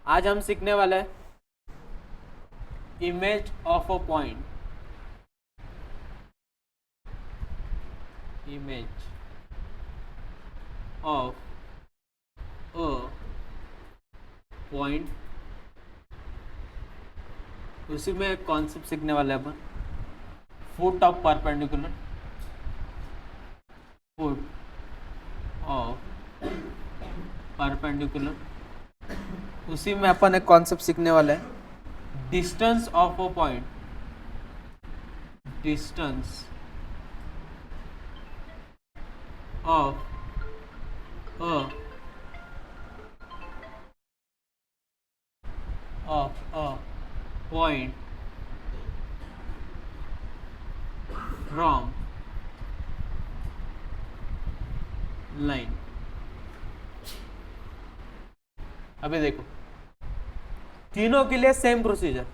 आज हम सीखने वाले हैं image of a point. Image of a point, उसी में एक कॉन्सेप्ट सीखने वाले हैं अपन, foot of perpendicular, foot of perpendicular. उसी में अपन एक कॉन्सेप्ट सीखने वाले हैं distance of a point, distance of a point from line. अभी देखो, तीनों के लिए सेम प्रोसीजर,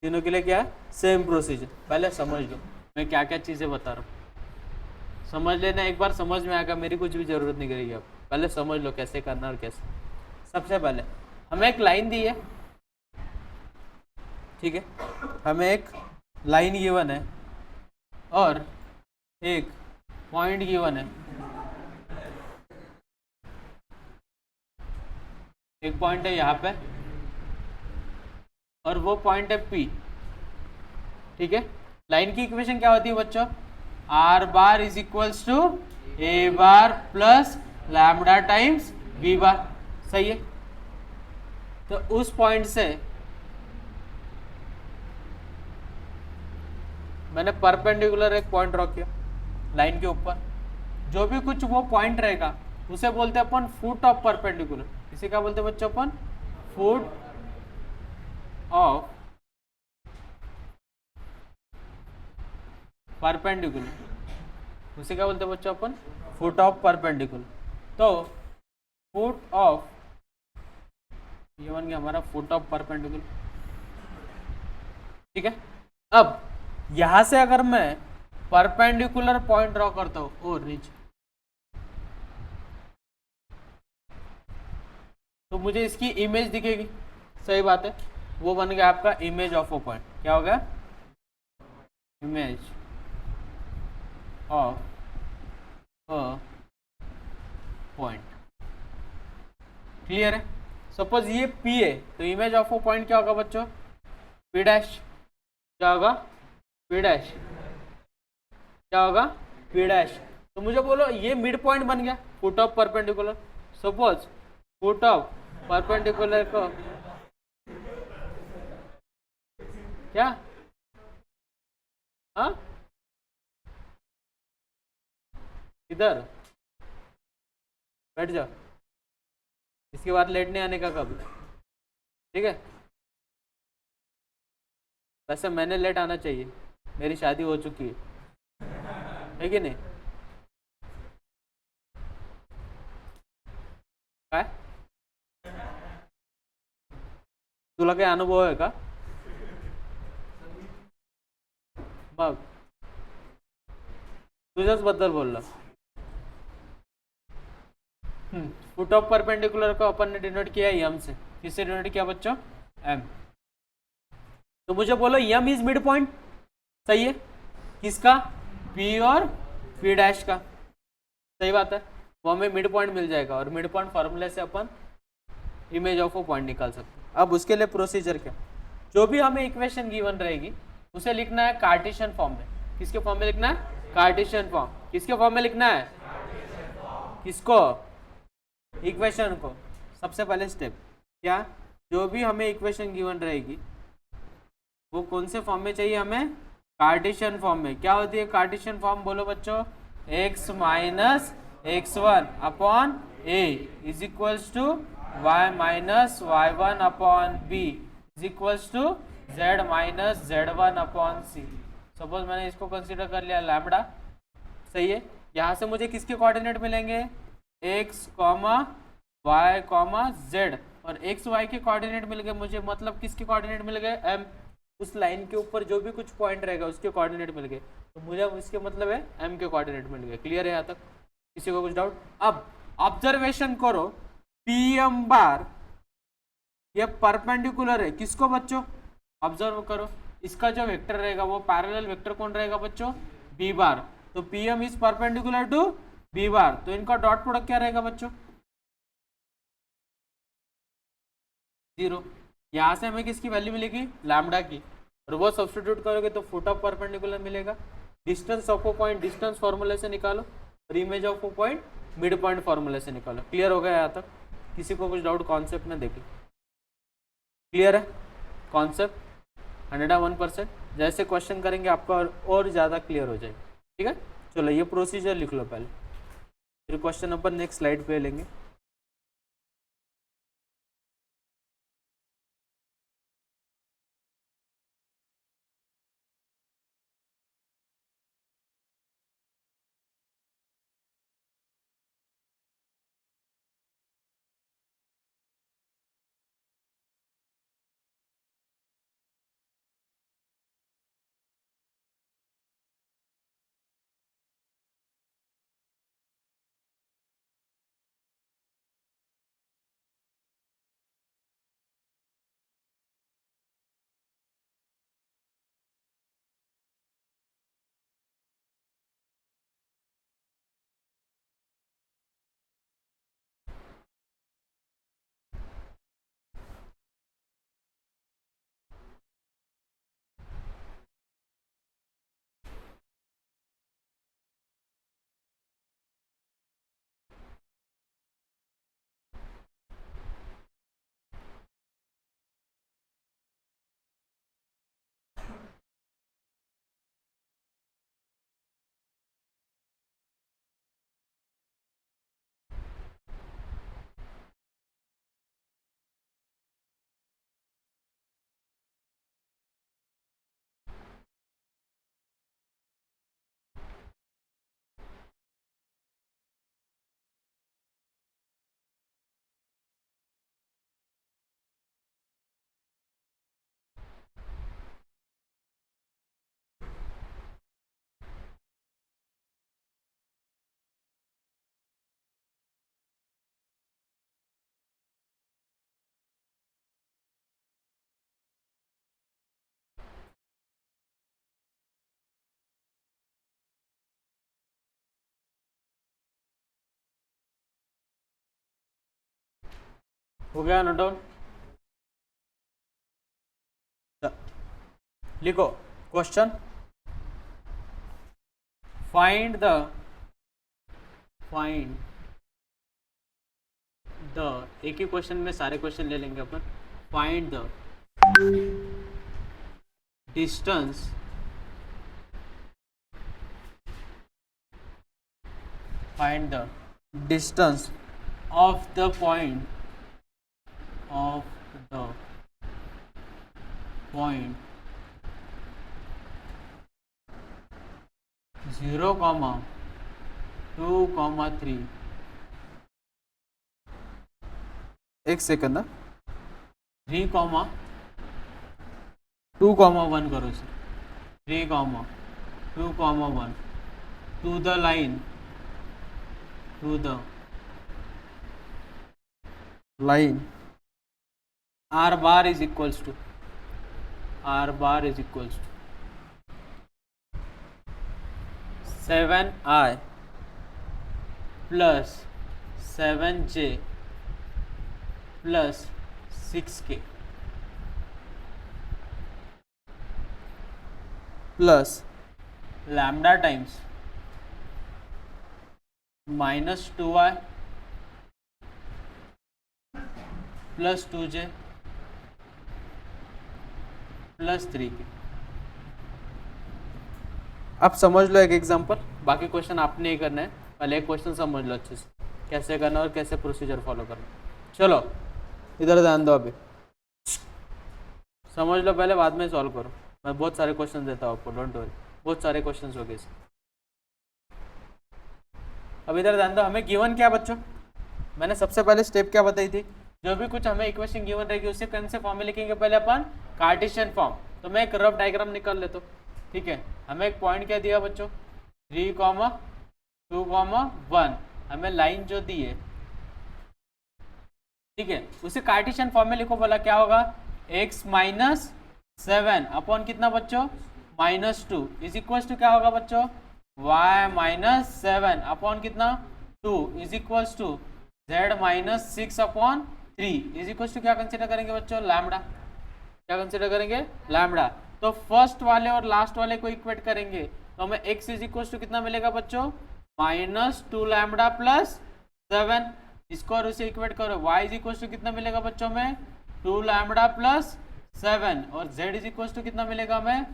तीनों के लिए क्या है, सेम प्रोसीजर। पहले समझ लो मैं क्या क्या चीजें बता रहा हूँ, समझ लेना। एक बार समझ में आएगा, मेरी कुछ भी जरूरत नहीं करेगी आप, पहले समझ लो कैसे करना और कैसे। सबसे पहले हमें एक लाइन दी है, ठीक है, हमें एक लाइन गिवन है और एक पॉइंट गिवन है। एक पॉइंट है यहाँ पे और वो पॉइंट है P, ठीक है। लाइन की इक्वेशन क्या होती है बच्चों, r bar is equals to a bar plus lambda times b bar, सही है। तो उस पॉइंट से मैंने परपेंडिकुलर एक पॉइंट ड्रॉ किया लाइन के ऊपर। जो भी कुछ वो पॉइंट रहेगा उसे बोलते हैं अपन फुट ऑफ परपेंडिकुलर। इसे क्या बोलते हैं बच्चों, अपन फुट ऑफ परपेंडिकुलर। उसे क्या बोलते हैं बच्चों, अपन फुट ऑफ परपेंडिकुलर। तो फुट ऑफ, ये बन गया हमारा फुट ऑफ परपेंडिकुलर, ठीक है। अब यहां से अगर मैं परपेंडिकुलर पॉइंट ड्रॉ करता हूं और नीचे, तो मुझे इसकी इमेज दिखेगी, सही बात है। वो बन गया आपका इमेज ऑफ अ पॉइंट। क्या हो गया, image of a point. Clear है। सपोज ये P है तो इमेज ऑफ अ पॉइंट क्या होगा बच्चों, P डैश। क्या होगा, P डैश। क्या होगा, P डैश। तो मुझे बोलो ये मिड पॉइंट बन गया foot of perpendicular. Suppose foot of perpendicular को क्या, हाँ इधर बैठ जाओ, इसके बाद लेटने आने का कब, ठीक है। वैसे मैंने लेट आना चाहिए, मेरी शादी हो चुकी है कि नहीं। काय तुला काही अनुभव आहे का बघ, तुझ्याच बद्दल बोलला। फुट ऑफ परपेंडिकुलर को अपन ने डिनोट किया एम से। किससे डिनोट किया बच्चों, एम। तो मुझे बोलो एम इज मिड पॉइंट, सही है। किसका, पी और पी डैश का, सही बात है। वो हमें मिड पॉइंट मिल जाएगा और मिड पॉइंट फॉर्मूले से अपन इमेज ऑफ अ पॉइंट निकाल सकते हैं। अब उसके लिए प्रोसीजर क्या, जो भी हमें इक्वेशन गिवन रहेगी उसे लिखना है कार्टेशियन फॉर्म में। किसके फॉर्म में लिखना है, कार्टेशियन फॉर्म। किसके फॉर्म में लिखना है, किसको, इक्वेशन को। सबसे पहले स्टेप क्या, जो भी हमें इक्वेशन गिवन रहेगी वो कौन से फॉर्म में चाहिए हमें, कार्टेशियन फॉर्म में। क्या होती है कार्टेशियन फॉर्म, बोलो बच्चों, x minus x1 upon a is equals to y minus y1 upon b is equals to z minus z1 upon c। Suppose मैंने इसको कंसीडर कर लिया लैम्बडा, सही है। यहाँ से मुझे किसके कोऑर्डिनेट मिलेंगे, x comma y comma z, और x y के कोऑर्डिनेट मिल गए मुझे, मतलब किसके कोऑर्डिनेट मिल गए, m। उस लाइन के ऊपर जो भी कुछ पॉइंट रहेगा उसके कोऑर्डिनेट मिल गए, तो मुझे इसके मतलब है m के कोऑर्डिनेट मिल गए। क्लियर है यहाँ तक, किसी को कुछ डाउट। अब ऑब्जर्वेशन करो, P पी एम बार ये परपेंडिकुलर है किसको बच्चों, ऑब्जर्व करो, इसका जो वेक्टर रहेगा वो पैरेलल वेक्टर कौन रहेगा बच्चों, बी बार। तो p m is perpendicular to b bar, तो इनका डॉट प्रोडक्ट क्या रहेगा बच्चों, 0। यहां से हमें किसकी वैल्यू मिलेगी, लैम्डा की, और वो सब्स्टिट्यूट करोगे तो फुट ऑफ परपेंडिकुलर मिलेगा। Distance of O point distance फॉर्मूले से निकालो, और image of O point mid point फॉर्मूले से निकालो। क्लियर हो गया यहाँ तक, किसी को कुछ डाउट कॉन्सेप्ट में देखिए, क्लियर है कॉन्सेप्ट 101%। जैसे क्वेश्चन करेंगे आपका और ज़्यादा क्लियर हो जाएगा, ठीक है। चलो ये प्रोसीजर लिख लो पहले, फिर क्वेश्चन अपन नेक्स्ट स्लाइड पे लेंगे। हो गया नोट डाउन, लिखो क्वेश्चन, फाइंड द एक ही क्वेश्चन में सारे क्वेश्चन ले लेंगे अपन। Find the distance of the point 0, 2, 3। एक सेकंड, 3, 2, 1 करो sir, 3, 2, 1 to the line, r bar is equals to 7i plus 7j plus 6k plus lambda times minus 2i plus 2j plus 3k। अब समझ लो एक example, बाकी question आपने ही करना है, पहले एक क्वेश्चन समझ लो अच्छे से कैसे करना और कैसे प्रोसीजर फॉलो करना। चलो इधर ध्यान दो, अभी समझ लो पहले, बाद में सॉल्व करो। मैं बहुत सारे क्वेश्चन देता हूँ आपको, डोंट वरी, बहुत सारे क्वेश्चन हो गए। अब इधर ध्यान दो, हमें गिवन क्या बच्चों, मैंने सबसे पहले स्टेप क्या बताई थी, जो भी कुछ हमें इक्वेशन गिवन रहेगी उसे कौन से फॉर्म में लिखेंगे, पहले अपन कार्टेशियन फॉर्म। तो मैं एक रफ डायग्राम निकाल लेता हूँ, ठीक है। हमें एक पॉइंट क्या दिया बच्चों, 3, 2, 1, हमें लाइन जो दी है ठीक है, उसे कार्टेशियन फॉर्म में लिखो, बोला क्या होगा, x माइनस 7 अपॉन कितना बच्चों, -2 इज इक्वल टू क्या होगा बच्चों, y माइनस 7 अपॉन कितना 2 is equal to z minus 6 upon 3 is equal to क्या कंसिडर करेंगे बच्चों, लैम्बडा। क्या कंसिडर करेंगे, लैम्बडा। तो फर्स्ट वाले और लास्ट वाले को इक्वेट करेंगे तो हमें x इज इक्वल टू कितना मिलेगा बच्चों, -2 लैम्बडा प्लस 7, इसको और उसे इक्वेट करो, y इज इक्वल टू कितना मिलेगा बच्चों में, 2 लैम्बडा प्लस 7 और z इज इक्वल टू कितना मिलेगा हमें,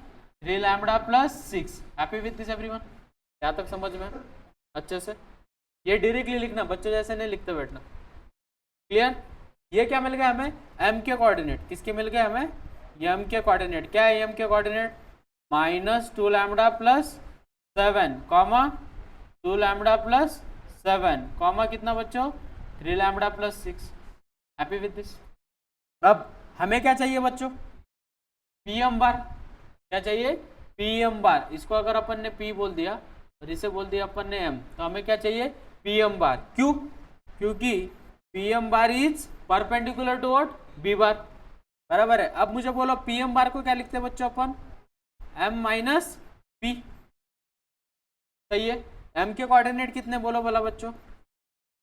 3 lambda plus 6। Happy with this everyone, क्या तक समझ में अच्छे से, ये डायरेक्टली लिखना बच्चों, जैसे नहीं लिखते बैठना, क्लियर। ये क्या मिल गया हमें, m के कोऑर्डिनेट, किसके मिल गए हमें, m के कोऑर्डिनेट, क्या है m के coordinate, -2 lambda plus 7 comma 2 lambda plus 7 comma कितना बच्चों, 3 lambda plus 6। Happy with this. अब हमें क्या चाहिए बच्चों, pm बार, क्या चाहिए, pm बार। इसको अगर अपन ने p बोल दिया और इसे बोल दिया अपन ने m, तो हमें क्या चाहिए, pm बार। क्यों, क्योंकि pm bar is perpendicular to what, b bar, बराबर है। अब मुझे बोलो pm बार को क्या लिखते हैं बच्चों अपन, m माइनस p, सही है। m के कोऑर्डिनेट कितने बोलो बोला बच्चों,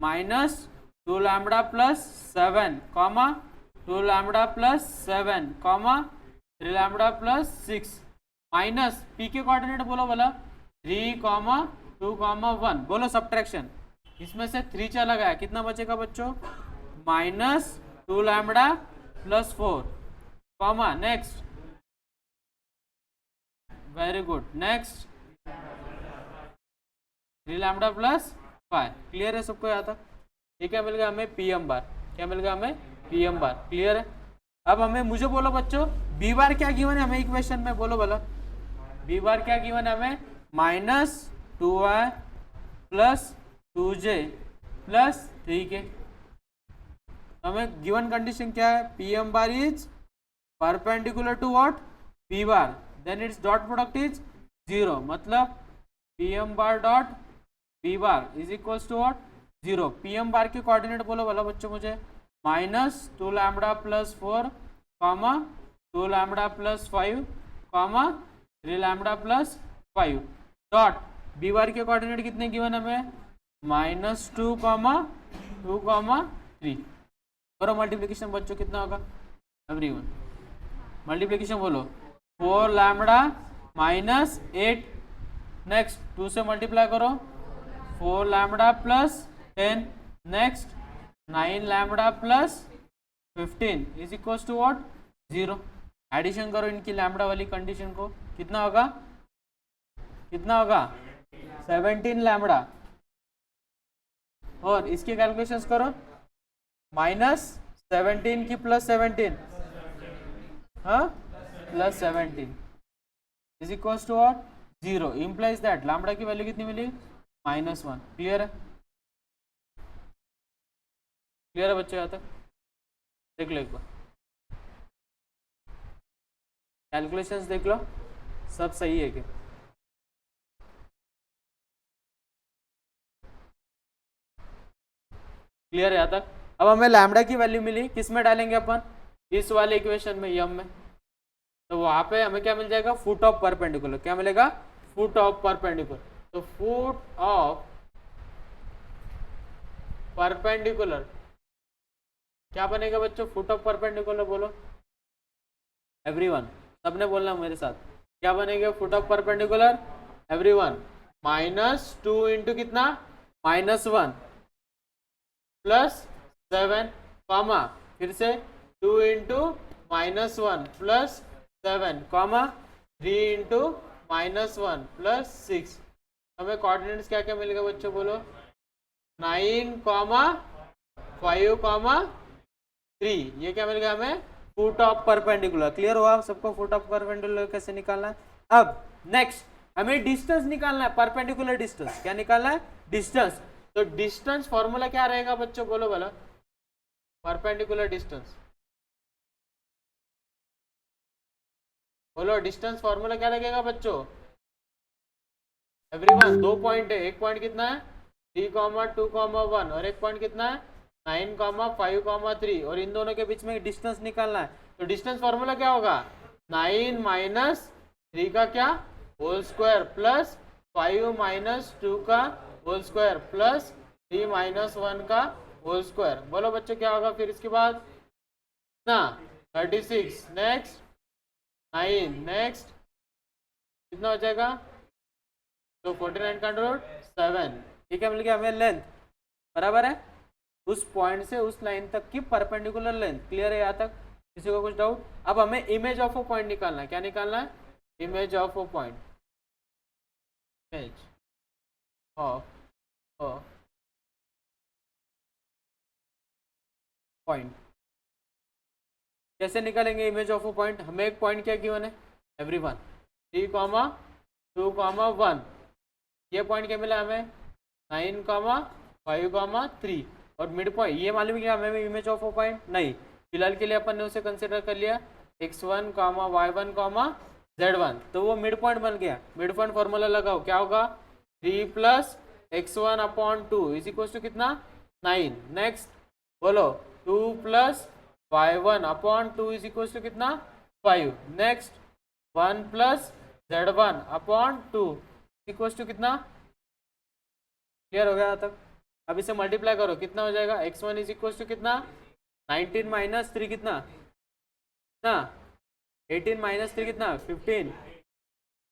-2 lambda plus 7 comma 2 lambda plus 7 comma 3 lambda plus 6 minus p के कोऑर्डिनेट बोलो बोला 3 कॉमा 2 कॉमा 1, बोलो सब्ट्रैक्शन, इसमें से 3 चला गया, कितना बचेगा बच्चों, -2 lambda plus 4 comma next, very good, next 3 lambda plus 5। Clear है सबको, यहाँ तक। ये क्या मिल गया हमें, pm बार, क्या मिल गया हमें, pm बार। क्लियर है। अब हमें, मुझे बोलो बच्चों b बार क्या गिवन है हमें इक्वेशन में, बोलो बोला b बार क्या गिवन है हमें, -2y plus 2j plus 3k। हमें गिवन कंडीशन क्या है, pm bar is perpendicular to what, p bar, then it's dot product is 0, मतलब pm bar dot p bar is equals to what, 0। pm bar के coordinate बोलो बोला बच्चों मुझे, -2 lambda plus 4 comma 2 lambda plus 5 comma 3 lambda plus 5 dot b bar के coordinate कितने given हमें, -2 comma 2 comma 3। करो मल्टीप्लिकेशन बच्चों, कितना होगा एवरीवन, मल्टीप्लिकेशन बोलो, 4 लैम्बडा माइनस 8, नेक्स्ट 2 से मल्टीप्लाई करो, 4 lambda plus 10, next 9 lambda plus 15 is equal to what, 0। Addition करो इनकी लैम्बडा वाली कंडीशन को, कितना होगा, कितना होगा, 17 लैम्बडा, और इसकी कैलकुलेशंस करो, -17 की प्लस 17, हाँ plus 17 is equal to what, 0। Implies that lambda की वैल्यू कितनी मिली, -1। क्लियर है, क्लियर है बच्चों, यहाँ तक देख लो एक बार, कैलकुलेशंस देख लो सब सही है क्या, क्लियर है यहाँ तक। अब हमें लैम्बडा की वैल्यू मिली, किस में डालेंगे अपन, इस वाले इक्वेशन में, यम में, तो वहां पे हमें क्या मिल जाएगा, फुट ऑफ परपेंडिकुलर, क्या मिलेगा, फुट ऑफ परपेंडिकुलर। तो फुट ऑफ परपेंडिकुलर क्या बनेगा बच्चों, फुट ऑफ परपेंडिकुलर बोलो एवरीवन, सबने बोलना मेरे साथ, क्या बनेगा foot of perpendicular everyone, -2 into कितना, -1 प्लस 7 कॉमा फिर से 2 into -1 plus 7 comma 3 into -1 plus 6। हमें कोऑर्डिनेट्स क्या क्या मिलेगा बच्चों बोलो, 9 कॉमा 5 कॉमा 3, ये क्या मिल गया हमें, फुट ऑफ परपेंडिकुलर। क्लियर हुआ सबको, फुट ऑफ परपेंडिकुलर कैसे निकालना है। अब नेक्स्ट हमें डिस्टेंस निकालना है, परपेंडिकुलर डिस्टेंस, क्या निकालना है, डिस्टेंस। तो डिस्टेंस फॉर्मूला क्या रहेगा बच्चों बोलो बोला, परपेंडिकुलर डिस्टेंस बोलो, डिस्टेंस फॉर्मूला क्या लगेगा बच्चों एवरीवन, 2 पॉइंट है, एक पॉइंट कितना है 3, 2, 1 और एक पॉइंट कितना है 9,5,3 और इन दोनों के बीच में डिस्टेंस निकालना है, तो डिस्टेंस फॉर्मूला क्या होगा, 9 माइनस 3 का क्या होल स्क्वायर प्लस 5 माइनस 2 का होल स्क्वायर प्लस 3 माइनस 1 का होल स्क्वायर। बोलो बच्चों क्या होगा फिर इसके बाद ना 36, नेक्स्ट 9, नेक्स्ट कितना हो जाएगा, तो 49 का रूट 7। ठीक है, मिल गया हमें लेंथ बराबर है उस पॉइंट से उस लाइन तक की परपेंडिकुलर लेंथ। क्लियर है यहाँ तक, किसी को कुछ डाउट? अब हमें इमेज ऑफ अ पॉइंट निकालना है। क्या निकालना है, image of a point, image of a point. कैसे निकालेंगे इमेज ऑफ अ पॉइंट, हमें एक पॉइंट क्या गिवन है एवरीवन, 3, 2, 1। ये पॉइंट क्या मिला हमें 9, 5, 3 और मिड पॉइंट ये मालूम है क्या हमें इमेज ऑफ अ पॉइंट नहीं, फिलहाल के लिए अपन ने उसे कंसिडर कर लिया x1, y1, z1, तो वो मिड पॉइंट बन गया। मिड पॉइंट फॉर्मूला लगाओ, क्या होगा 3 plus x1/2 is equal to कितना 9। नेक्स्ट बोलो 2 plus y1/2 is equal to कितना 5। Next 1 plus z1/2 equal to कितना, क्लियर हो गया यहाँ तक? अब इसे मल्टीप्लाई करो, कितना हो जाएगा x1 इज इक्वल टू कितना 19 माइनस 3 कितना ना 18 माइनस 3 कितना 15।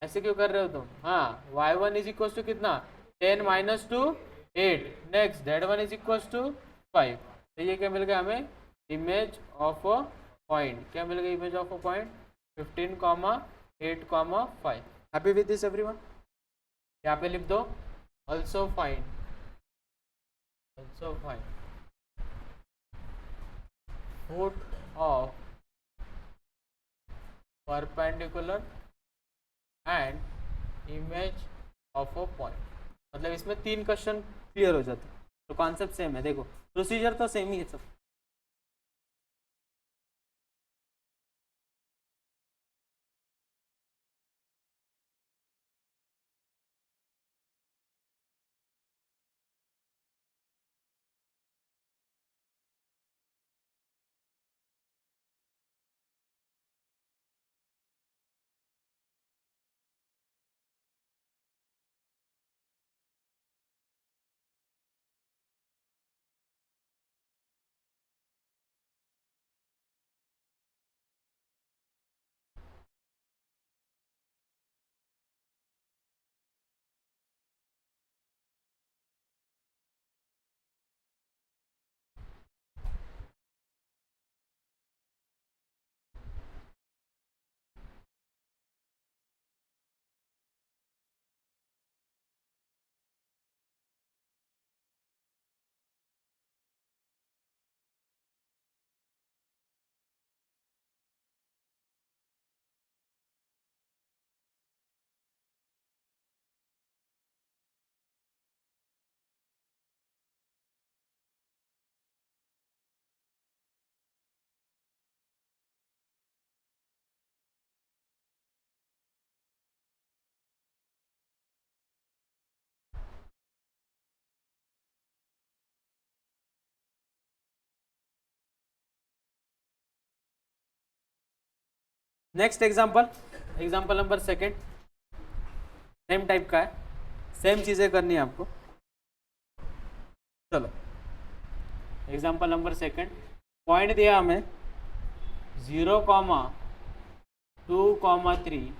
ऐसे क्यों कर रहे हो तुम? हाँ y1 इज इक्वल टू कितना 10 minus 2 8। Next z1 is equal to 5। तो ये क्या मिल गया हमें इमेज ऑफ अ पॉइंट, क्या मिल गया image of a point 15, 8, 5। Happy with this everyone? यहाँ पे लिख दो also find foot of perpendicular and image of a point। मतलब इसमें 3 क्वेश्चन क्लियर हो जाते हैं, तो कॉन्सेप्ट सेम है, देखो प्रोसीजर तो सेम ही है सब। Next example number second, same type का है, सेम चीज़ें करनी है आपको। चलो एग्जाम्पल नंबर सेकेंड, पॉइंट दिया हमें 0, 2, 3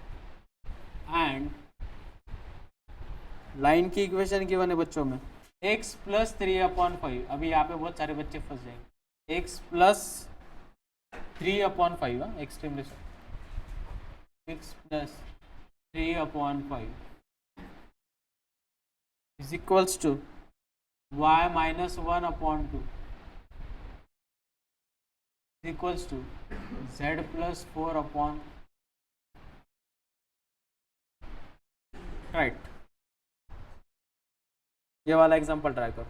एंड लाइन की इक्वेशन की बने बच्चों में x प्लस 3/5। अभी यहाँ पे बहुत सारे बच्चे फंस जाएंगे, x plus 3/5 extremely x plus 3/5 is equals to y minus 1/2 is equals to z plus 4/, right. ये वाला एग्जांपल ट्राई करो,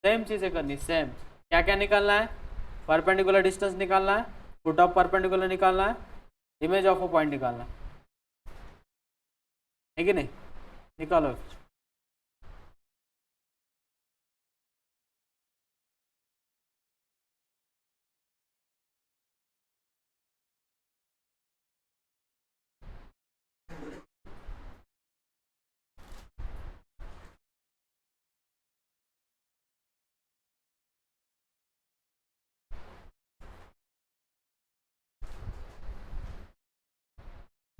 सेम चीज़ें करनी, सेम। क्या क्या निकालना है, परपेंडिकुलर डिस्टेंस निकालना है, फुट ऑफ परपेंडिकुलर निकालना है, इमेज ऑफ अ पॉइंट निकालना है कि नहीं, निकालो।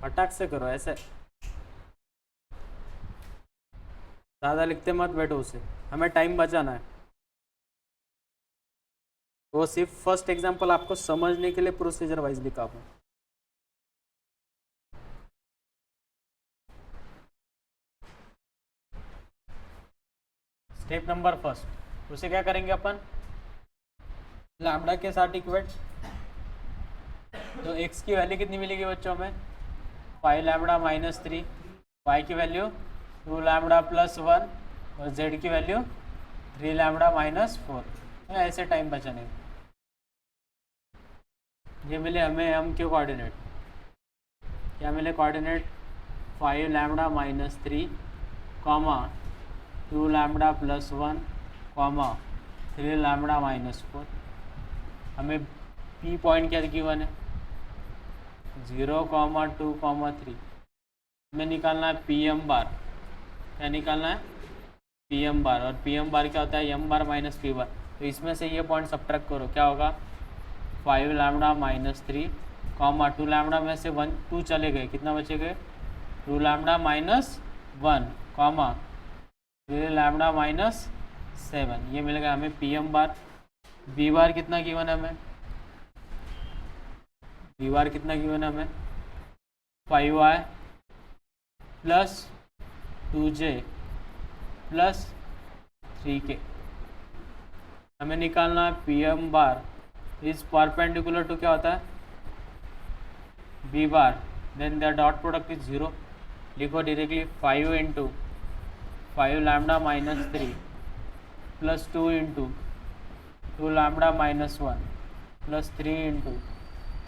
फटाक से करो, ऐसे ज़्यादा लिखते मत बैठो उसे, हमें टाइम बचाना है। वो सिर्फ फर्स्ट एग्जांपल आपको समझने के लिए प्रोसीजर वाइज लिखा हूँ। स्टेप नंबर फर्स्ट, उसे क्या करेंगे अपन, लैम्डा के साथ इक्वेट, तो x की वैल्यू कितनी मिलेगी बच्चों हमें, 5 लैम्डा माइनस 3, y की वैल्यू 2 लैम्डा प्लस 1 और z की वैल्यू 3 लैम्डा माइनस 4। ऐसे टाइम बचाने, ये मिले हमें m के कोऑर्डिनेट, क्या मिले coordinate, 5 lambda minus 3 comma 2 lambda plus 1 comma 3 lambda minus 4। हमें p पॉइंट क्या गिवन है, 0, 2, 3। हमें निकालना है पी एम बार, क्या निकालना है, पी एम बार, और पी एम बार क्या होता है, एम बार माइनस पी बार। तो इसमें से ये पॉइंट सब्ट्रैक्ट करो, क्या होगा, 5 लैम्डा माइनस 3 कॉमा 2 लैम्डा में से 1 2 चले गए, कितना बचे गए, 2 lambda minus 1 comma 3 lambda minus 7। ये मिल गया हमें पी एम बार। बी बार कितना गिवन है हमें, बी बार कितना गिवन है हमें, 5y plus 2j plus 3k। हमें निकालना है p m bar is perpendicular to क्या होता है, b bar, then the dot product is 0। लिखो directly 5 into 5 lambda minus 3 plus 2 into 2 lambda minus 1 plus 3 into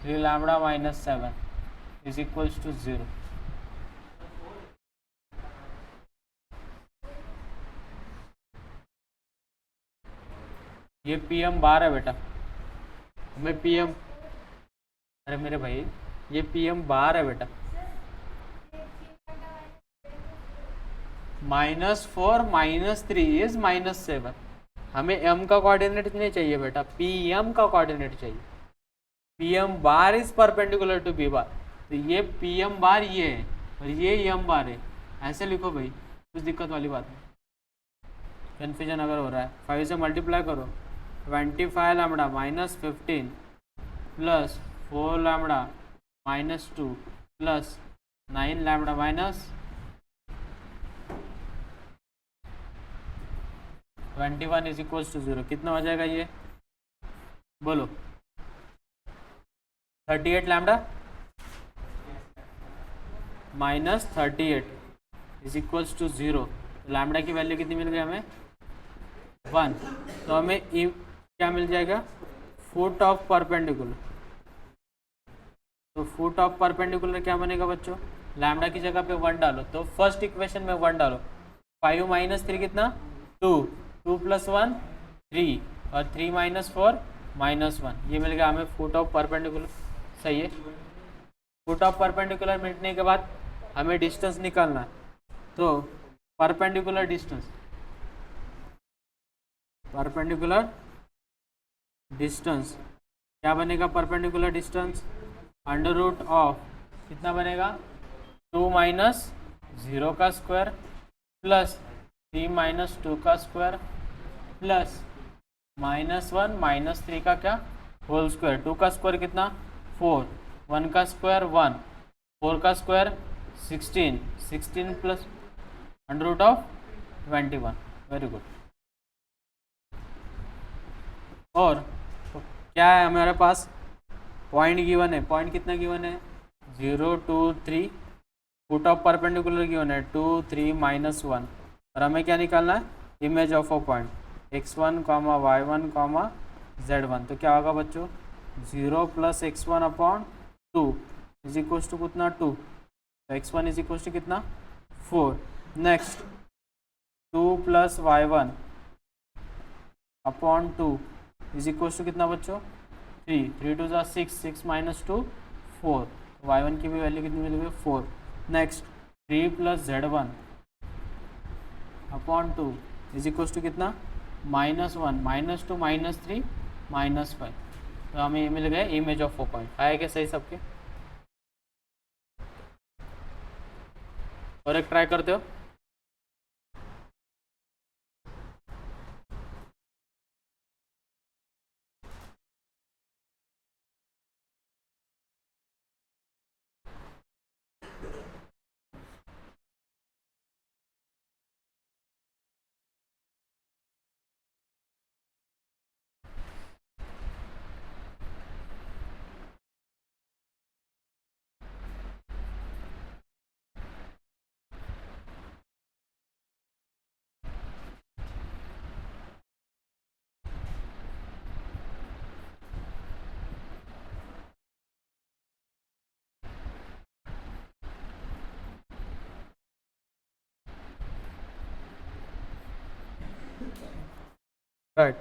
3 lambda minus 7 is equals to 0। ये P m बार है बेटा, हमें पी एम, अरे मेरे भाई ये पी एम बार है बेटा, -4 -3 इज -7। हमें m का कोऑर्डिनेट नहीं चाहिए बेटा, पी एम का कोऑर्डिनेट चाहिए। P m bar is perpendicular to b bar, तो ये पी एम बार ये है और ये एम बार है, ऐसे लिखो भाई, कुछ दिक्कत वाली बात नहीं। कन्फ्यूजन अगर हो रहा है, 5 से मल्टीप्लाई करो, 25 lambda minus 15 plus 4 lambda minus 2 plus 9 lambda minus 21 is equals to 0। कितना हो जाएगा ये, बोलो, 38 lambda minus 38 is equals to 0। Lambda की वैल्यू कितनी मिल गई हमें, 1। तो हमें क्या मिल जाएगा, फुट ऑफ परपेंडिकुलर। तो फुट ऑफ परपेंडिकुलर क्या बनेगा बच्चों, लैम्डा की जगह पे 1 डालो, तो फर्स्ट इक्वेशन में 1 डालो, 5 माइनस 3 कितना, 2, 2 प्लस 1 3 और 3 माइनस 4 -1। ये मिल गया हमें फुट ऑफ परपेंडिकुलर। सही है, फुट ऑफ परपेंडिकुलर मिलने के बाद हमें डिस्टेंस निकालना है, तो परपेंडिकुलर डिस्टेंस, परपेंडिकुलर डिस्टेंस क्या बनेगा, perpendicular distance under root of कितना बनेगा, 2 माइनस 0 का स्क्वायर प्लस 3 माइनस 2 का स्क्वायर प्लस -1 माइनस 3 का क्या होल स्क्वायर। 2 का स्क्वायर कितना 4, 1 का स्क्वायर 1, 4 का square 16, 16 plus under root of 21। Very good. और तो क्या है हमारे पास, पॉइंट गिवन है, पॉइंट कितना गिवन है, 0, 2, 3। फुट ऑफ परपेंडिकुलर गिवन है 2, 3, -1। और हमें क्या निकालना है, image of a point x1, y1, z1। तो क्या होगा बच्चों, 0 plus x1 upon 2 is equal to कितना 2। तो x1 इज इक्वल टू कितना 4। Next 2 plus y1 upon 2 is equal to कितना बच्चों 3, 3 2 जा 6, 6 माइनस 2 4। y1 की भी वैल्यू कितनी मिल गई 4। Next 3 plus z1 upon 2 is equal to कितना -1, -2 -3 -5। तो हमें ये मिल गया इमेज ऑफ 4 पॉइंट। आया क्या सही सबके। और एक ट्राई करते हो। राइट,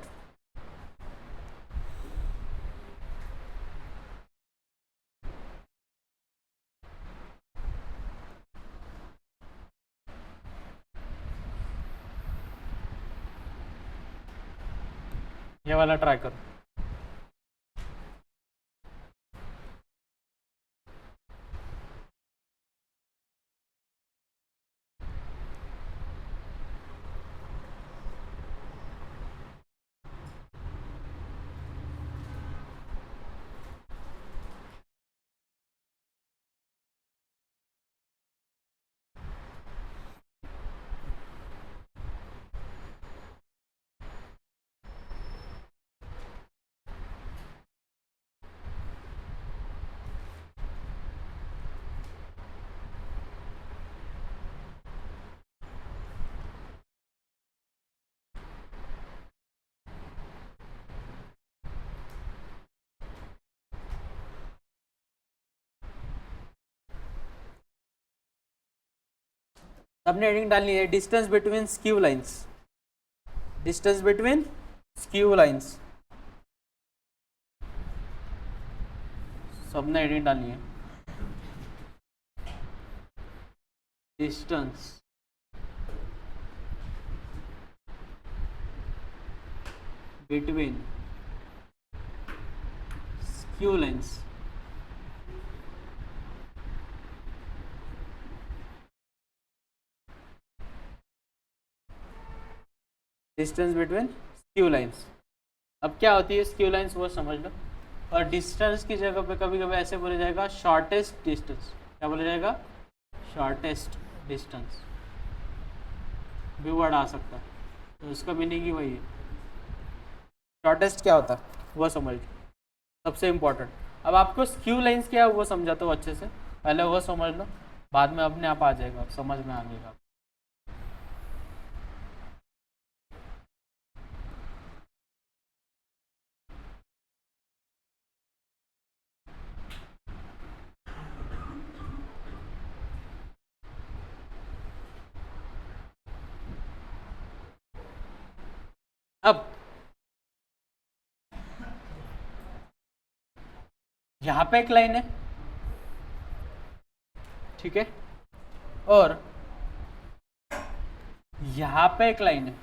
ये वाला ट्राई करो। सबने हेडिंग डालनी है distance between skew lines, distance between skew lines, सबने हेडिंग डालनी है distance between skew lines. Distance between skew lines. अब क्या होती है स्क्यू लाइंस वो समझ लो। और डिस्टेंस की जगह पे कभी कभी ऐसे बोला जाएगा शॉर्टेस्ट डिस्टेंस। क्या बोला जाएगा? शॉर्टेस्ट डिस्टेंस भी वर्ड आ सकता है, तो उसका मीनिंग ही वही है। शॉर्टेस्ट क्या होता है वो समझ लो, सबसे इम्पोर्टेंट। अब आपको स्क्यू लाइंस क्या है वो समझाता हूँ अच्छे से, पहले वो समझ लो, बाद में अपने आप आ जाएगा, समझ में आ जाएगा। अब यहां पे एक लाइन है, ठीक है, और यहां पे एक लाइन है,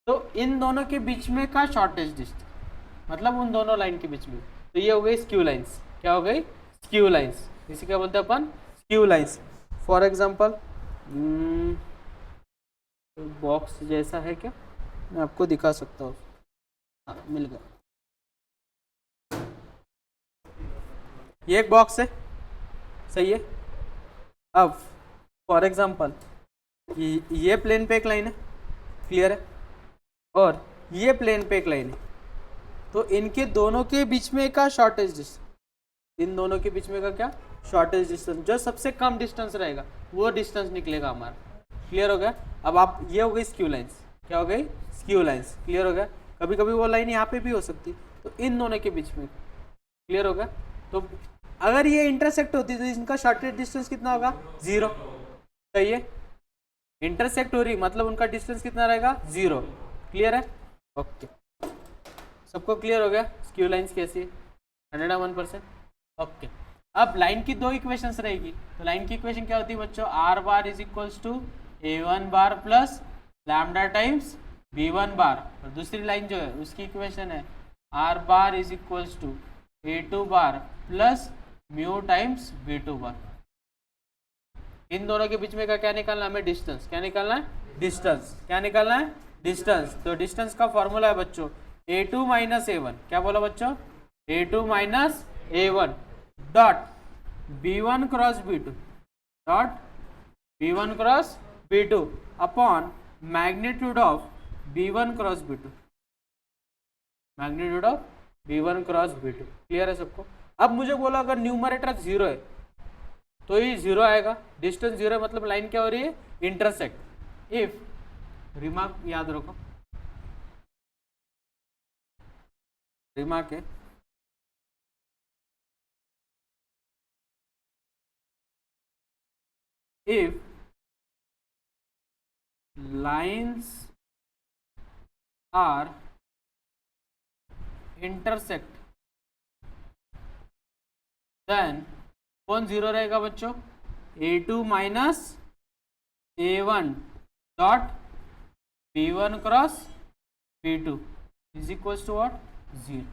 तो इन दोनों के बीच में का शॉर्टेस्ट डिस्टेंस, मतलब उन दोनों लाइन के बीच में, तो ये हो गई स्क्यू लाइंस। क्या हो गई? Skew lines. इसी क्या बोलते हैं अपन? Skew lines. For example box जैसा है क्या, मैं आपको दिखा सकता हूँ। हाँ, मिल गया। ये एक बॉक्स है, सही है। अब फॉर एग्जांपल ये प्लेन पे एक लाइन है, क्लियर है, और ये प्लेन पे एक लाइन है, तो इनके दोनों के बीच में का शॉर्टेज डिस्टेंस, इन दोनों के बीच में का क्या? Shortage distance. जो सबसे कम डिस्टेंस रहेगा वो डिस्टेंस निकलेगा हमारा। क्लियर हो गया? अब आप, ये हो गई स्क्यू लाइंस। क्या हो गई? Skew lines. क्लियर हो गया? कभी कभी वो लाइन यहाँ पे भी हो सकती, तो इन दोनों के बीच में। क्लियर हो गया? तो अगर ये इंटरसेक्ट होती तो इनका शॉर्टेज डिस्टेंस कितना होगा? 0। सही है, इंटरसेक्ट हो रही मतलब उनका डिस्टेंस कितना रहेगा? 0। क्लियर है? ओके, सबको क्लियर हो गया स्क्यू लाइंस कैसी है? 101%। ओके, अब लाइन की दो इक्वेशंस रहेगी, तो लाइन की इक्वेशन क्या होती है बच्चों? R bar is equals to a1 bar plus lambda times b1 bar, और दूसरी लाइन जो है उसकी इक्वेशन है r bar is equals to a2 bar plus mu times b2 bar. इन दोनों के बीच में का क्या निकालना है हमें, डिस्टेंस। क्या निकालना है, डिस्टेंस। क्या निकालना है, डिस्टेंस। तो डिस्टेंस का फॉर्मूला है बच्चों a2 माइनस a1। क्या बोला बच्चों, a2 minus a1 dot b1 cross b2 dot b1 cross b2 upon magnitude of b1 cross b2, magnitude of b1 cross b2। Clear है सबको। अब मुझे बोला अगर न्यूमरेटर 0 है तो ये 0 आएगा, डिस्टेंस 0 है मतलब लाइन क्या हो रही है, इंटरसेक्ट। इफ, रिमार्क याद रखो, रिमार्क है, if lines are intersect then कौन जीरो रहेगा बच्चों, a2 minus a1 dot b1 cross b2 is equal to what, 0।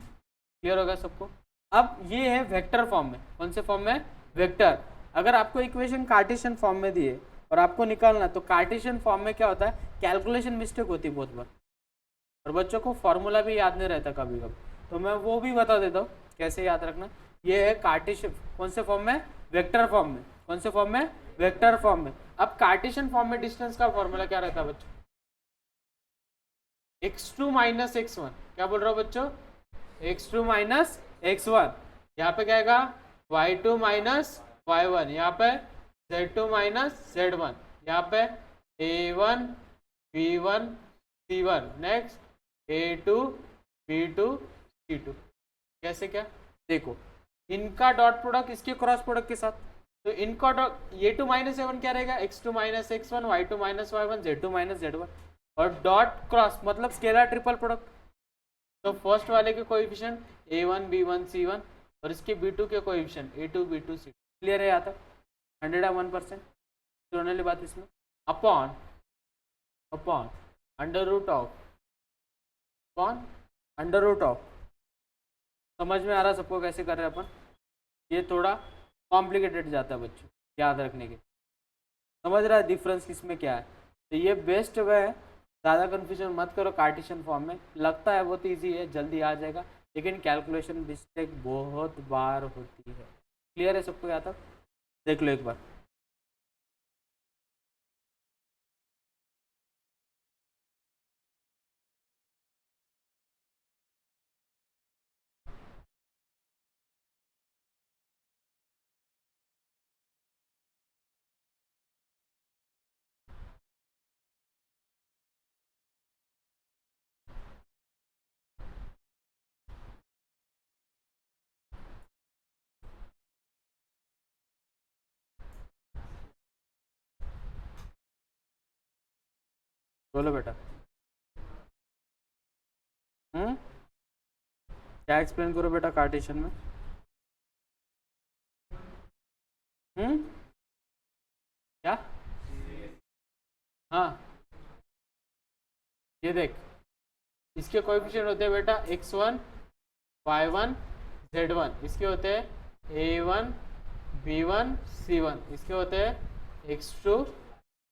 Clear होगा सबको। अब ये है वेक्टर फॉर्म में, कौन से फॉर्म में, वेक्टर। अगर आपको इक्वेशन कार्टेशियन फॉर्म में दिए और आपको निकालना, तो कार्टेशियन फॉर्म में क्या होता है, कैलकुलेशन मिस्टेक होती है बहुत बार, और बच्चों को फॉर्मूला भी याद नहीं रहता कभी कभी, तो मैं वो भी बता देता हूँ कैसे याद रखना। ये है कार्टेशियन, कौन से फॉर्म में, वेक्टर फॉर्म में। कौन से फॉर्म में, वेक्टर फॉर्म में। अब कार्टेशियन फॉर्म में डिस्टेंस का फॉर्मूला क्या रहता है बच्चों, x2 माइनस x1। क्या बोल रहा हूँ बच्चों, x2 माइनस x1। यहाँ पे क्या आएगा, y2 माइनस y1। यहाँ पे z2 माइनस z1। यहाँ पे a1 b1 c1, next a2 b2 c2। कैसे, क्या देखो, इनका डॉट प्रोडक्ट इसके क्रॉस प्रोडक्ट के साथ, तो इनका डॉट a2 माइनस a1 क्या रहेगा, x2 minus x1 y2 minus y1 z2 minus z1, और डॉट क्रॉस मतलब स्केलर ट्रिपल प्रोडक्ट। तो फर्स्ट वाले के कोएफिशिएंट a1 b1 c1 और इसके b2 के coefficient a2 b2 c2। Clear है यहाँ तक, 101% होने वाली बात इसमें। Upon upon under root of, upon under root of. समझ में आ रहा सबको कैसे कर रहे हैं अपन, ये थोड़ा कॉम्प्लिकेटेड जाता है बच्चों याद रखने के। समझ रहा है डिफरेंस किसमें क्या है, तो ये बेस्ट वे है, ज़्यादा कन्फ्यूजन मत करो। कार्टेशियन फॉर्म में लगता है बहुत ईजी है, जल्दी आ जाएगा, लेकिन कैलकुलेशन मिस्टेक बहुत बार होती है। क्लियर है सबको यहाँ तक, देख लो एक बार। बोलो बेटा, क्या एक्सप्लेन करो बेटा कार्टेशियन में, क्या, हाँ ये देख, इसके कोएफिशिएंट होते हैं बेटा x1 y1 z1, इसके होते हैं a1 b1 c1, इसके होते हैं x2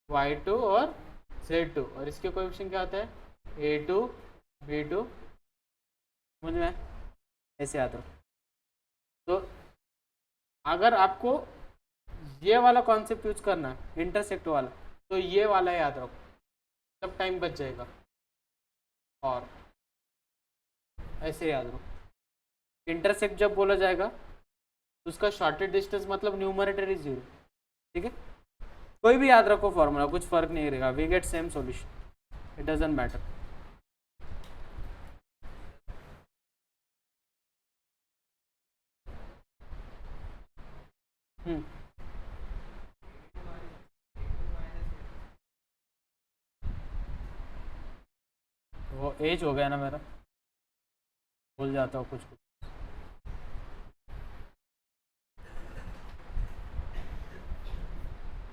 y2 और z2, और इसके कोएफिशिएंट क्या होते हैं a2 b2। समझ में ऐसे आता है। तो अगर आपको ये वाला कॉन्सेप्ट यूज करना है इंटरसेक्ट वाला, तो ये वाला याद रखो, सब टाइम बच जाएगा। और ऐसे याद रखो, इंटरसेक्ट जब बोला जाएगा तो उसका शॉर्टेड डिस्टेंस मतलब न्यूमरेटर इज 0। ठीक है, कोई भी याद रखो फॉर्मूला, कुछ फर्क नहीं रहेगा, we get same solution, it doesn't matter. वो एज हो गया ना मेरा, भूल जाता हूँ कुछ कुछ।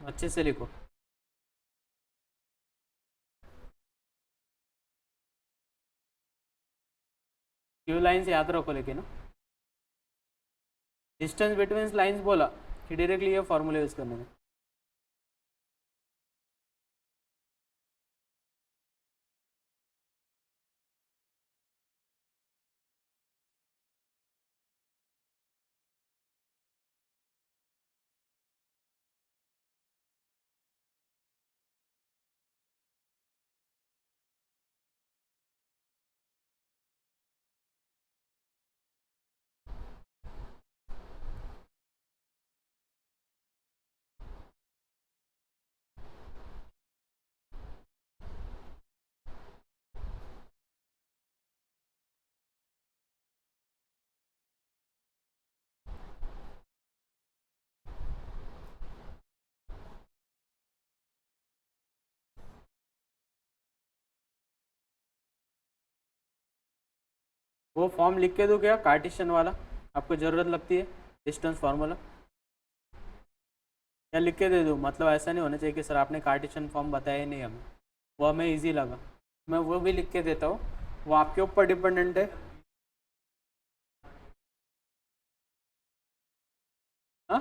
अच्छे से लिखो, क्यू लाइन्स याद रखो, लेकिन डिस्टेंस बिटवीन लाइन्स बोला कि डायरेक्टली ये फॉर्मूला यूज करने में। वो फॉर्म लिख के दूँ क्या, कार्टेशियन वाला आपको ज़रूरत लगती है, डिस्टेंस फार्मूला, या लिख के दे दूँ? मतलब ऐसा नहीं होना चाहिए कि सर आपने कार्टेशियन फॉर्म बताया ही नहीं हमें, वो हमें ईजी लगा, मैं वो भी लिख के देता हूँ, वो आपके ऊपर डिपेंडेंट है। हाँ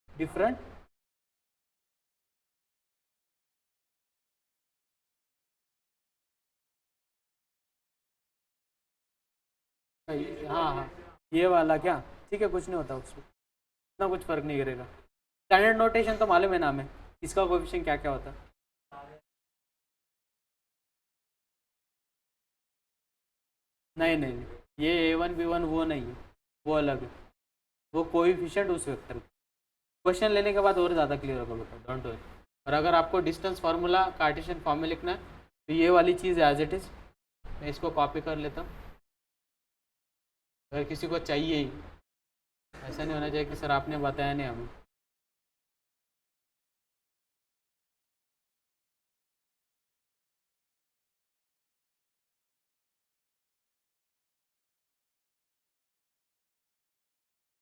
डिफरेंट, हाँ हाँ ये वाला क्या, ठीक है कुछ नहीं होता उसमें, इतना कुछ फर्क नहीं करेगा। स्टैंडर्ड नोटेशन तो मालूम है ना हमें, इसका कोएफिशिएंट क्या क्या होता है। नहीं नहीं नहीं, ये A1 B1 वो नहीं है, वो अलग है, वो कोएफिशिएंट उस वेक्टर, क्वेश्चन लेने के बाद और ज़्यादा क्लियर होगा बेटा, डोंट वरी। और अगर आपको डिस्टेंस फार्मूला कार्टेशियन फॉर्म में लिखना है तो ये वाली चीज़ एज इट इज़, मैं इसको कॉपी कर लेता हूँ, अगर किसी को चाहिए ही, ऐसा नहीं होना चाहिए कि सर आपने बताया नहीं हमें।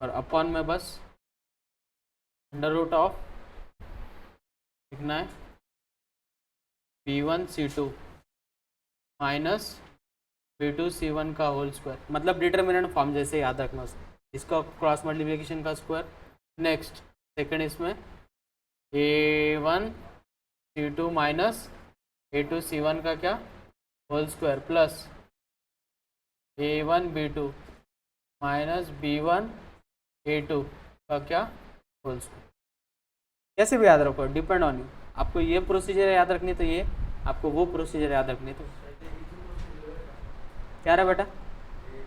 और अपॉन में बस अंडर रूट ऑफ लिखना है B1C2 माइनस B2C1 का होल स्क्वायर, मतलब डिटर्मिनेंट फॉर्म जैसे याद रखना उसको, इसका क्रॉस मल्टीप्लिकेशन का स्क्वायर। नेक्स्ट सेकंड इसमें A1C2 माइनस A2C1 का क्या whole square plus A1B2 minus B1A2 का क्या होल स्क्वायर। कैसे भी याद रखो, डिपेंड ऑन यू, आपको ये प्रोसीजर याद रखनी तो ये, आपको वो प्रोसीजर याद रखनी तो क्या रहा बेटा,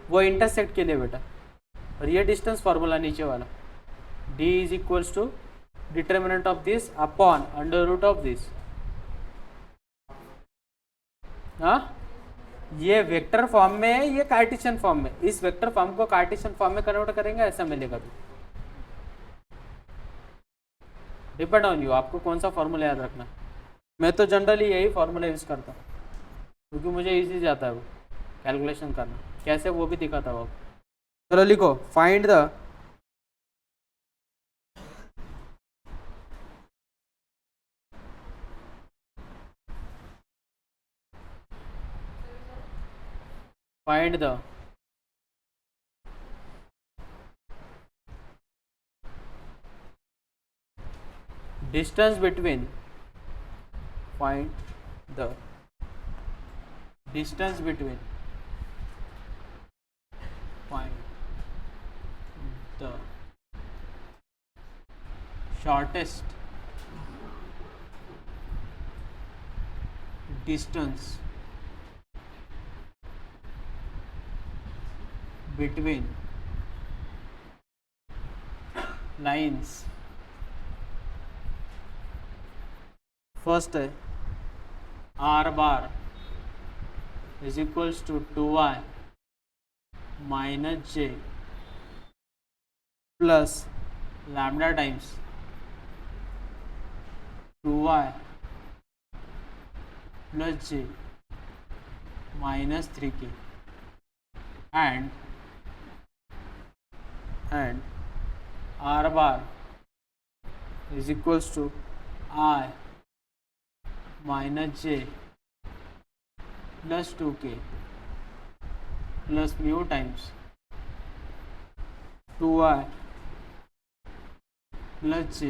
वो इंटरसेक्ट के लिए बेटा। और ये डिस्टेंस फार्मूला नीचे वाला D is equals to determinant of this upon under root of this. हाँ ये वेक्टर फॉर्म में है, ये कार्टेशियन फॉर्म में, इस वेक्टर फॉर्म को कार्टेशियन फॉर्म में कन्वर्ट करेंगे, ऐसा मिलेगा भी। डिपेंड ऑन यू, आपको कौन सा फॉर्मूला याद रखना। मैं तो जनरली यही फॉर्मूला यूज़ करता हूँ क्योंकि मुझे इजी जाता है वो कैलकुलेशन करना, कैसे वो भी दिखाता हूँ। चलो लिखो, find the distance between find the distance between find the shortest distance between lines। First है R bar is equals to 2y minus j plus lambda times 2y plus j minus 3k and R bar is equals to I minus j plus 2k plus mu times 2y plus j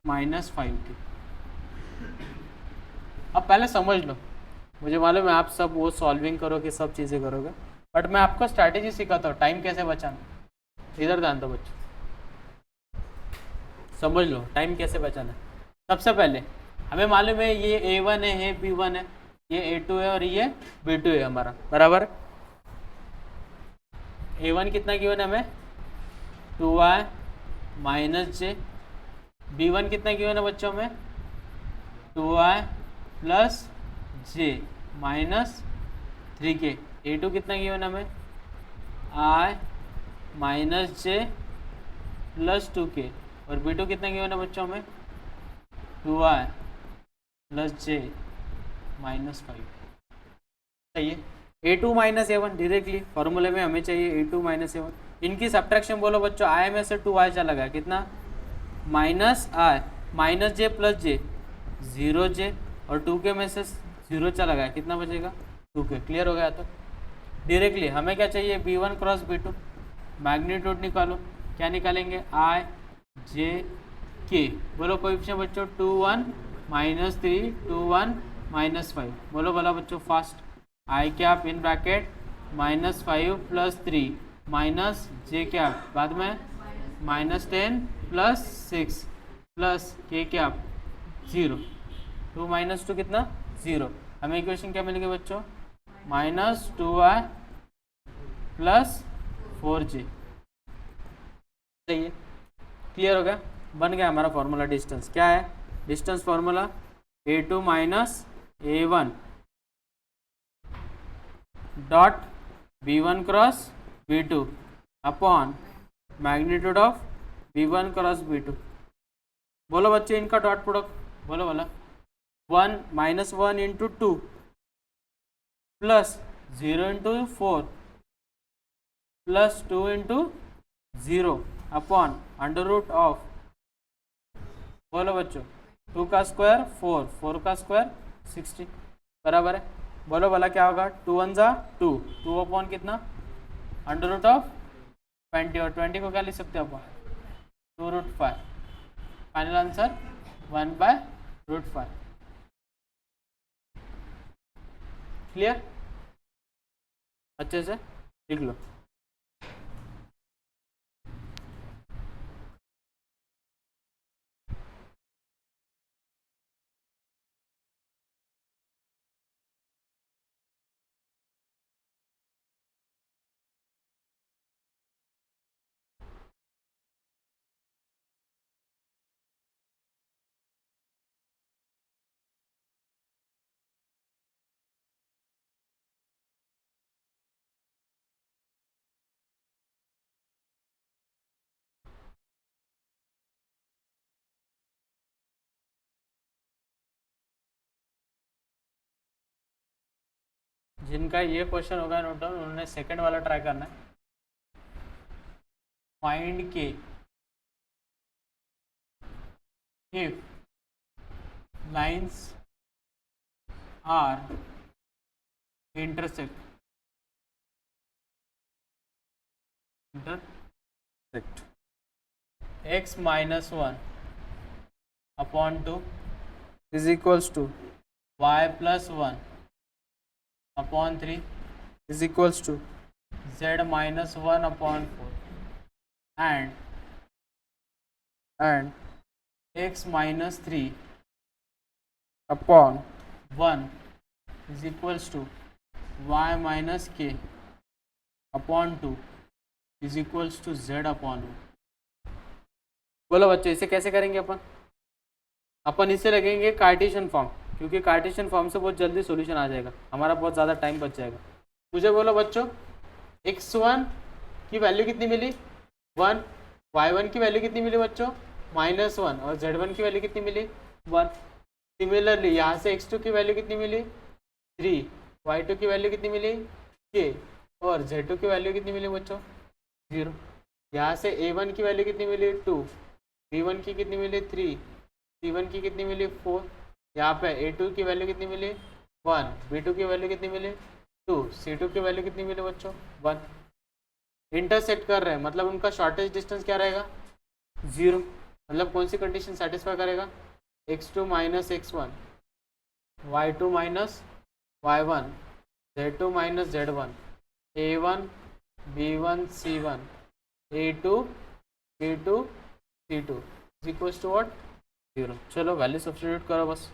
minus 5k। अब पहले समझ लो, मुझे मालूम है आप सब वो solving करोगे, सब चीज़ें करोगे, बट मैं आपको स्ट्रैटेजी सिखाता हूँ टाइम कैसे बचाना। इधर ध्यान दो बच्चों, समझ लो टाइम कैसे बचाना है। सबसे पहले हमें मालूम है ये A1 है, ये B1 है, ये A2 है और ये B2 है हमारा, बराबर। A1 कितना गिवन है हमें 2y माइनस j, B1 कितना गिवन है बच्चों में 2y plus j minus 3k, A2 कितना गिवन है हमें I minus j plus 2k और B2 कितना गिवन है बच्चों में 2y प्लस जे माइनस 5, सही है। A2 माइनस A1 डायरेक्टली फॉर्मूले में हमें चाहिए A2 माइनस A1। इनकी सब्ट्रैक्शन बोलो बच्चों, आई में से 2i चला गया, कितना माइनस आई माइनस जे प्लस जे 0j, और 2k में से 0 चला गया, कितना बचेगा 2k। क्लियर हो गया? तो डायरेक्टली हमें क्या चाहिए B1 क्रॉस B2, मैग्नीट्यूड निकालो, क्या निकालेंगे आई जे के, बोलो कोएफिशिएंट बच्चों 2 1 माइनस 3 2 1 माइनस 5, बोलो बोला बच्चों fast, I cap in bracket minus 5 plus 3 minus J cap बाद में माइनस 10 प्लस 6 प्लस के कैप 0, 2 माइनस 2 कितना 0। हमें इक्वेशन क्या मिलेगी बच्चों, माइनस 2i प्लस 4j, सही है। क्लियर हो गया? बन गया हमारा फॉर्मूला। डिस्टेंस क्या है, distance formula A2 minus A1 dot B1 cross B2 upon magnitude of B1 cross B2। बोलो बच्चे इनका डॉट प्रोडक्ट, बोलो बोला 1 minus 1 into 2 plus 0 into 4 plus 2 into 0 upon under root of, बोलो बच्चों 2 का स्क्वायर 4, 4 का स्क्वायर 16, बराबर है। बोलो बोला क्या होगा, 2 1 जा 2, 2 अपॉन कितना अंडर रूट ऑफ 20, और 20 को क्या लिख सकते हो अपन 2 root 5, final answer 1 by root 5। Clear? अच्छे से लिख लो। जिनका ये क्वेश्चन होगा नोट डाउन, उन्होंने सेकंड वाला ट्राई करना है। Find k if lines are intersect x minus 1 upon 2 is equals to y plus 1 upon 3 is equals to z minus 1 upon 4 and x minus 3 upon 1 is equals to y minus k upon 2 is equals to z upon 1। बोलो बच्चों इसे कैसे करेंगे अपन इसे लगेंगे Cartesian form, क्योंकि Cartesian form से बहुत जल्दी सॉल्यूशन आ जाएगा, हमारा बहुत ज़्यादा टाइम बच जाएगा। मुझे बोलो बच्चों x1 की वैल्यू कितनी मिली 1, y1 की वैल्यू कितनी मिली बच्चों -1, और z1 की वैल्यू कितनी मिली 1। सिमिलरली यहाँ से x2 की वैल्यू कितनी मिली 3, y2 की वैल्यू कितनी मिली k, और z2 की वैल्यू कितनी मिली बच्चों 0। यहाँ से a1 की वैल्यू कितनी मिली 2, b1 की कितनी मिली 3, c1 की कितनी मिली 4, यहाँ पे a2 की वैल्यू कितनी मिली 1, b2 की वैल्यू कितनी मिली 2, c2 की वैल्यू कितनी मिली बच्चों 1। इंटरसेक्ट कर रहे हैं मतलब उनका शॉर्टेज डिस्टेंस क्या रहेगा 0, मतलब कौन सी कंडीशन सेटिस्फाई करेगा x2 minus x1, y2 minus y1, z2 minus z1, a1 b1 c1, a2 b2 c2 is equals to what 0। चलो वैल्यू सब्स्टिट्यूट करो बस।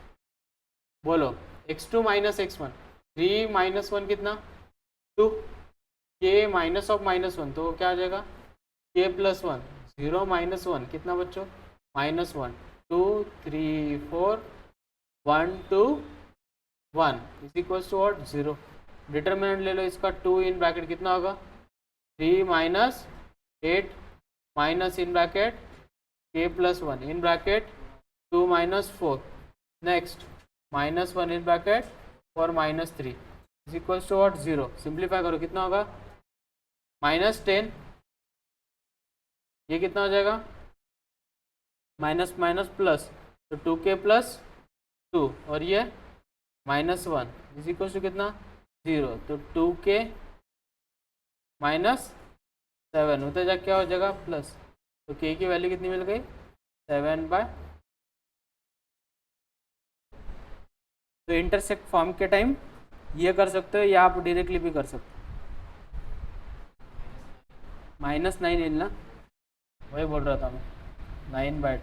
बोलो x2 माइनस x1, 3 माइनस 1 कितना 2, k माइनस ऑफ -1 तो क्या आ जाएगा k प्लस 1, 0 माइनस 1 कितना बच्चों -1, 2 3 4 1 2 1 is equals to what 0। Determinant ले लो इसका 2 इन ब्रैकेट कितना होगा 3 minus 8 minus in bracket k plus 1 in bracket 2 minus 4, next -1 in bracket और -3 is equals to what 0। Simplify करो कितना होगा -10, ये कितना हो जाएगा माइनस माइनस प्लस, तो 2k प्लस 2 और ये -1 इज इक्वल टू कितना 0, तो 2k -7 होते जा क्या हो जाएगा प्लस, तो k की वैल्यू कितनी मिल गई 7/। तो इंटरसेक्ट फॉर्म के टाइम ये कर सकते हो या आप डायरेक्टली भी कर सकते हो। -9 ना, वही बोल रहा था मैं 9/2।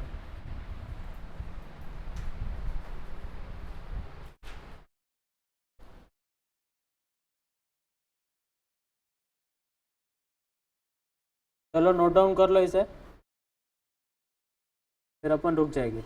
चलो नोट डाउन कर लो इसे, फिर अपन रुक जाएंगे।